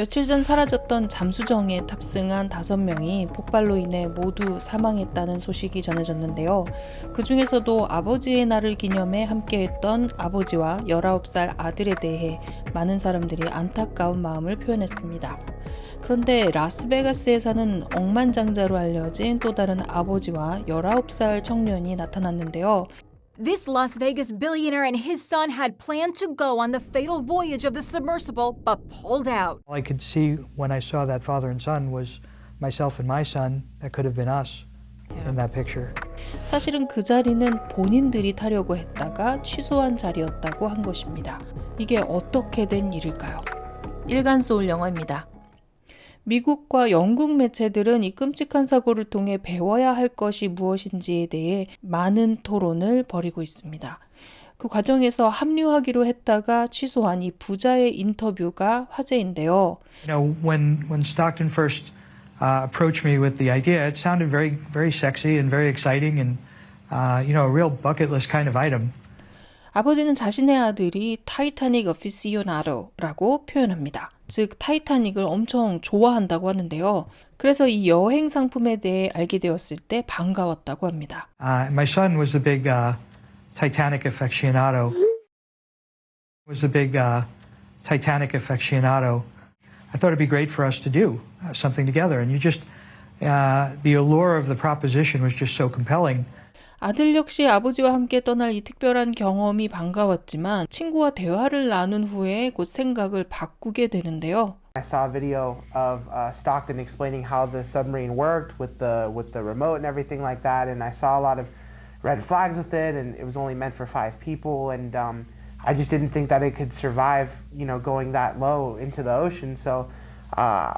며칠 전 사라졌던 잠수정에 탑승한 5명이 폭발로 인해 모두 사망했다는 소식이 전해졌는데요. 그 중에서도 아버지의 날을 기념해 함께했던 아버지와 19살 아들에 대해 많은 사람들이 안타까운 마음을 표현했습니다. 그런데 라스베가스에 사는 억만장자로 알려진 또 다른 아버지와 19살 청년이 나타났는데요. This Las Vegas billionaire and his son had planned to go on the fatal voyage of the submersible, but pulled out. All I could see when I saw that father and son was myself and my son. That could have been us in that picture. 사실은 그 자리는 본인들이 타려고 했다가 취소한 자리였다고 한 것입니다. 이게 어떻게 된 일일까요? 일간 소울 영화입니다. 미국과 영국 매체들은 이 끔찍한 사고를 통해 배워야 할 것이 무엇인지에 대해 많은 토론을 벌이고 있습니다. 그 과정에서 합류하기로 했다가 취소한 이 부자의 인터뷰가 화제인데요. When Stockton first approached me with the idea, it sounded very sexy and very exciting and a real bucket list kind of item. 아버지는 자신의 아들이 타이타닉 어피시오나도라고 표현합니다. 즉 타이타닉을 엄청 좋아한다고 하는데요. 그래서 이 여행 상품에 대해 알게 되었을 때 반가웠다고 합니다. My son was a big Titanic aficionado. I thought it'd be great for us to do something together, and the allure of the proposition was just so compelling. 아들 역시 아버지와 함께 떠날 이 특별한 경험이 반가웠지만 친구와 대화를 나눈 후에 곧 생각을 바꾸게 되는데요. I saw a video of Stockton explaining how the submarine worked with the remote and everything like that, and I saw a lot of red flags with it, and it was only meant for 5 people, and I just didn't think that it could survive, going that low into the ocean. So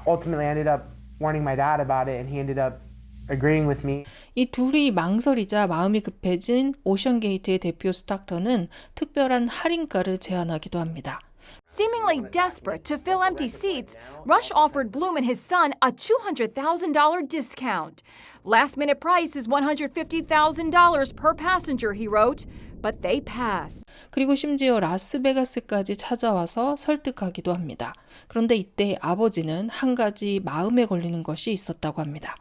ultimately, I ended up warning my dad about it, and he ended up agreeing with me. 이 둘이 망설이자 마음이 급해진 오션게이트의 대표 스탁턴은 특별한 할인가를 제안하기도 합니다. Seemingly desperate to fill empty seats, Rush offered Bloom and his son a $200,000 discount. Last-minute price is $150,000 per passenger, he wrote, but they passed. 그리고 심지어 라스베가스까지 찾아와서 설득하기도 합니다. 그런데 이때 아버지는 한 가지 마음에 걸리는 것이 있었다고 합니다.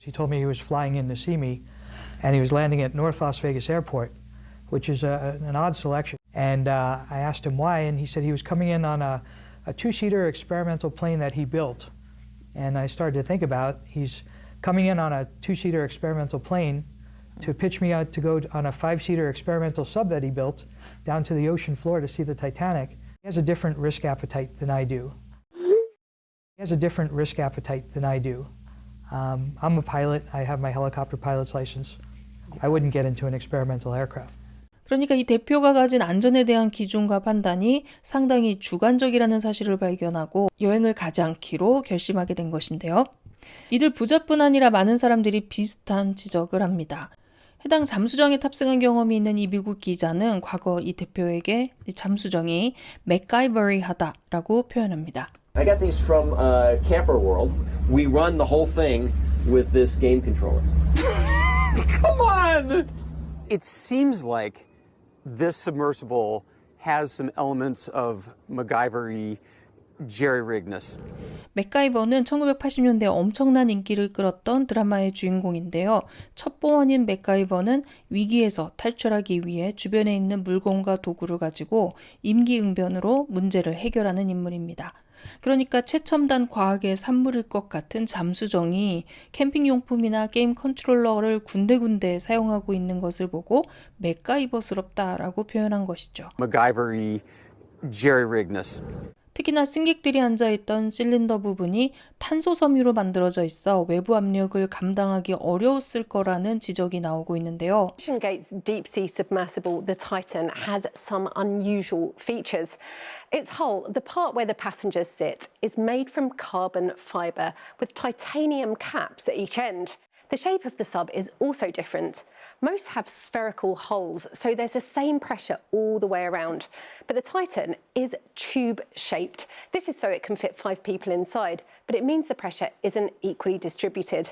He told me he was flying in to see me, and he was landing at North Las Vegas Airport, which is an odd selection. And I asked him why, and he said he was coming in on a 2-seater experimental plane that he built. And I started to think about, he's coming in on a 2-seater experimental plane to pitch me out to go on a 5-seater experimental sub that he built down to the ocean floor to see the Titanic. He has a different risk appetite than I do. I'm a pilot. I have my helicopter pilot's license. I wouldn't get into an experimental aircraft. 그러니까 이 대표가 가진 안전에 대한 기준과 판단이 상당히 주관적이라는 사실을 발견하고 여행을 가지 않기로 결심하게 된 것인데요. 이들 부자뿐 아니라 많은 사람들이 비슷한 지적을 합니다. 해당 잠수정에 탑승한 경험이 있는 이 미국 기자는 과거 이 대표에게 이 잠수정이 맥가이버리하다라고 표현합니다. I got these from Camper World. We run the whole thing with this game controller. Come on! It seems like this submersible has some elements of MacGyver-y jerry-riggedness. 맥가이버는 1980년대 엄청난 인기를 끌었던 드라마의 주인공인데요. 첩보원인 맥가이버는 위기에서 탈출하기 위해 주변에 있는 물건과 도구를 가지고 임기응변으로 문제를 해결하는 인물입니다. 그러니까 최첨단 과학의 산물일 것 같은 잠수정이 캠핑용품이나 게임 컨트롤러를 군데군데 사용하고 있는 것을 보고 맥가이버스럽다라고 표현한 것이죠. MacGyver-y jerry-riggedness. 특히나 승객들이 앉아있던 실린더 부분이 탄소섬유로 만들어져 있어 외부 압력을 감당하기 어려웠을 거라는 지적이 나오고 있는데요. OceanGate's deep-sea submersible, the Titan, has some unusual features. Its hull, the part where the passengers sit, is made from carbon fiber with titanium caps at each end. The shape of the sub is also different. Most have spherical hulls, so there's the same pressure all the way around. But the Titan is tube-shaped. This is so it can fit 5 people inside, but it means the pressure isn't equally distributed.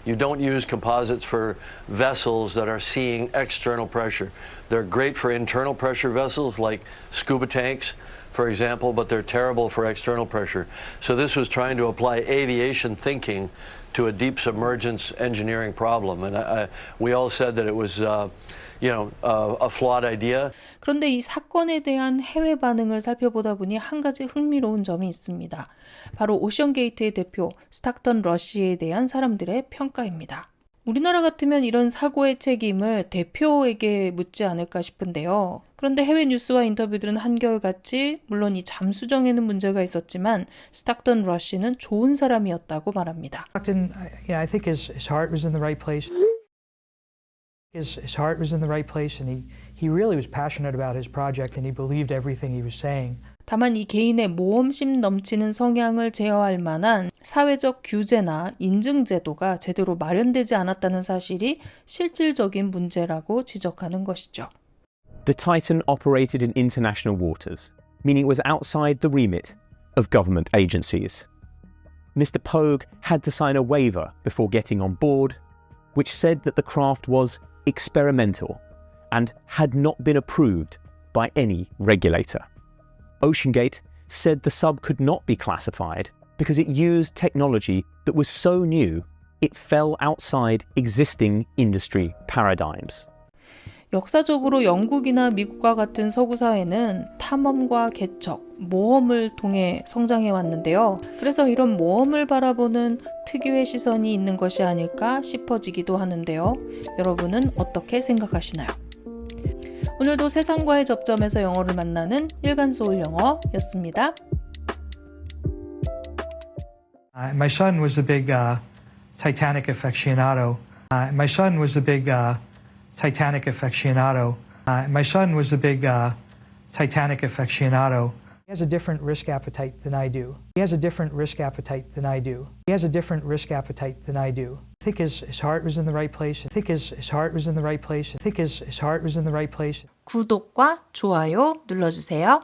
You don't use composites for vessels that are seeing external pressure. They're great for internal pressure vessels like scuba tanks, for example, but they're terrible for external pressure. So this was trying to apply aviation thinking to a deep submergence engineering problem. And we all said that it was, a flawed idea. 그런데 이 사건에 대한 해외 반응을 살펴보다 보니 한 가지 흥미로운 점이 있습니다. 바로 오션게이트의 대표 스탁던 러시에 대한 사람들의 평가입니다. 우리나라 같으면 이런 사고의 책임을 대표에게 묻지 않을까 싶은데요. 그런데 해외 뉴스와 인터뷰들은 한결같이 물론 이 잠수정에는 문제가 있었지만 스탁던 러시는 좋은 사람이었다고 말합니다. Stockton, I think his heart was in the right place. His heart was in the right place, and he really was passionate about his project, and he believed everything he was saying. 다만 이 개인의 모험심 넘치는 성향을 제어할 만한 사회적 규제나 인증 제도가 제대로 마련되지 않았다는 사실이 실질적인 문제라고 지적하는 것이죠. The Titan operated in international waters, meaning it was outside the remit of government agencies. Mr. Pogue had to sign a waiver before getting on board, which said that the craft was experimental and had not been approved by any regulator. OceanGate said the sub could not be classified because it used technology that was so new it fell outside existing industry paradigms. 역사적으로 영국이나 미국과 같은 서구 사회는 탐험과 개척, 모험을 통해 성장해 왔는데요. 그래서 이런 모험을 바라보는 특유의 시선이 있는 것이 아닐까 싶어지기도 하는데요. 여러분은 어떻게 생각하시나요? 오늘도 세상과의 접점에서 영어를 만나는 일간소울 영어였습니다. My son was a big Titanic aficionado. My son was a big Titanic aficionado. My son was a big Titanic aficionado. He has a different risk appetite than I do. He has a different risk appetite than I do. He has a different risk appetite than I do. I think his heart was in the right place. I think his heart was in the right place. I think his heart was in the right place. 구독과 좋아요 눌러주세요.